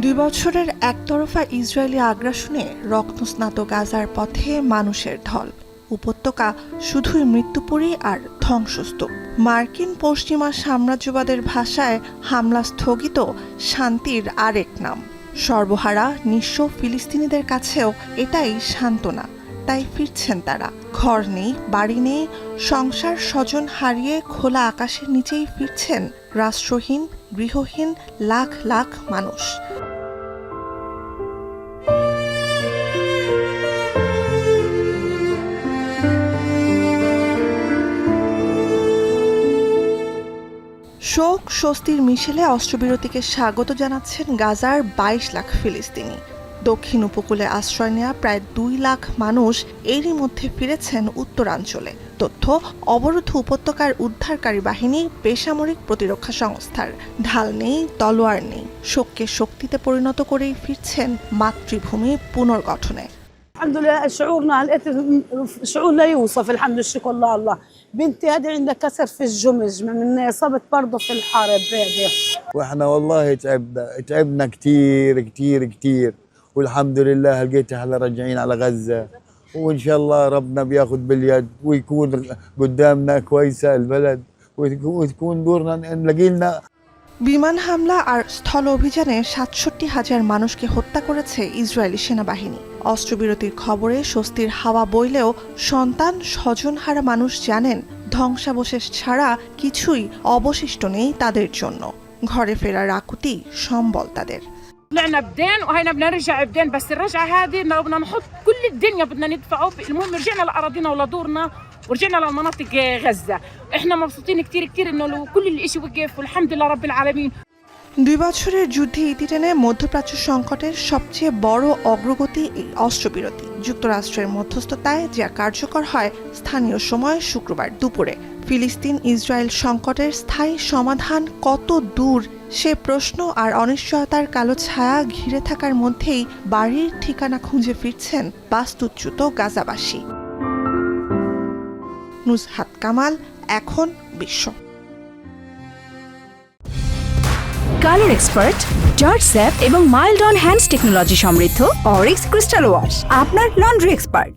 দুই বছরের একতরফা ইসরায়েলি আগ্রাসনে রক্তস্নাত গাজার পথে মানুষের ঢল। উপত্যকা শুধুই মৃত্যুপুরী আর ধ্বংসস্তূপ। মার্কিন পশ্চিমা সাম্রাজ্যবাদের ভাষায় হামলা স্থগিত শান্তির আরেক নাম। সর্বহারা নিঃস্ব ফিলিস্তিনিদের কাছেও এটাই সান্ত্বনা। তাই ফিরছেন তারা। ঘর নেই, বাড়ি নেই, সংসার স্বজন হারিয়ে খোলা আকাশের নিচেই ফিরছেন রাষ্ট্রহীন, গৃহহীন লাখ লাখ মানুষ। শোক স্বস্তির মিশেলে অস্ত্রবিরতিকে স্বাগত জানাচ্ছেন গাজার ২২ লাখ ফিলিস্তিনি। দক্ষিণ উপকূলে আশ্রয় নেওয়া প্রায় ২ লাখ মানুষ এরই মধ্যে ফিরেছেন উত্তরাঞ্চলে। তথ্য অবরুদ্ধ উপত্যকার উদ্ধারকারী বাহিনী, বেসামরিক প্রতিরক্ষা সংস্থার। ঢাল নেই, তলোয়ার নেই, শোককে শক্তিতে পরিণত করেই ফিরছেন মাতৃভূমি পুনর্গঠনে। الحمد لله شعورنا شعور لا يوصف. الحمد لله شكر الله. بنتي هذه عندها كسر في الجمج من اصابت برضه في الحرب هذه. واحنا والله تعبنا كثير كثير كثير، والحمد لله لقيت اهلنا راجعين على غزه، وان شاء الله ربنا بياخذ باليد ويكون قدامنا كويسه البلد وتكون دورنا نلاقي لنا। বিমান হামলা আর স্থল অভিযানে ৬৭,০০০ মানুষকে হত্যা করেছে ইসরায়েলি সেনাবাহিনী। অস্ত্রবিরতির খবরে স্বস্তির হাওয়া বইলেও সন্তান স্বজনহারা মানুষ জানেন ধ্বংসাবশেষ ছাড়া কিছুই অবশিষ্ট নেই তাদের জন্য। ঘরে ফেরার আকুতি সম্বল তাদের। طلعنا بدين وهينا بدنا نرجع بدين، بس الرجعة هذه بدنا نحط كل الدنيا بدنا ندفعه. المهم رجعنا لأراضينا ولدورنا ورجعنا لمناطق غزة. احنا مبسوطين كتير كتير انه كل الاشي وقف والحمد لله رب العالمين। ২ বছরের যুদ্ধে ইতি টেনে মধ্যপ্রাচ্য সংকটের সবচেয়ে বড় অগ্রগতি এই অস্ত্রবিরতি। যুক্তরাষ্ট্রের মধ্যস্থতায় যা কার্যকর হয় স্থানীয় সময় শুক্রবার দুপুরে। ফিলিস্তিন ইসরায়েল সংকটের স্থায়ী সমাধান কত দূর সে প্রশ্ন আর অনিশ্চয়তার কালো ছায়া ঘিরে থাকার মধ্যেই বাড়ির ঠিকানা খুঁজে ফিরছেন বাস্তুচ্যুত গাজাবাসী। নুসহাত কামাল, এখন বিশ্ব। কালার এক্সপার্ট, জর্জ স্যাপ এবং মাইল্ড অন হ্যান্ডস টেকনোলজি সমৃদ্ধ অরিক্স ক্রিস্টাল ওয়াশ আপনার লন্ড্রি এক্সপার্ট।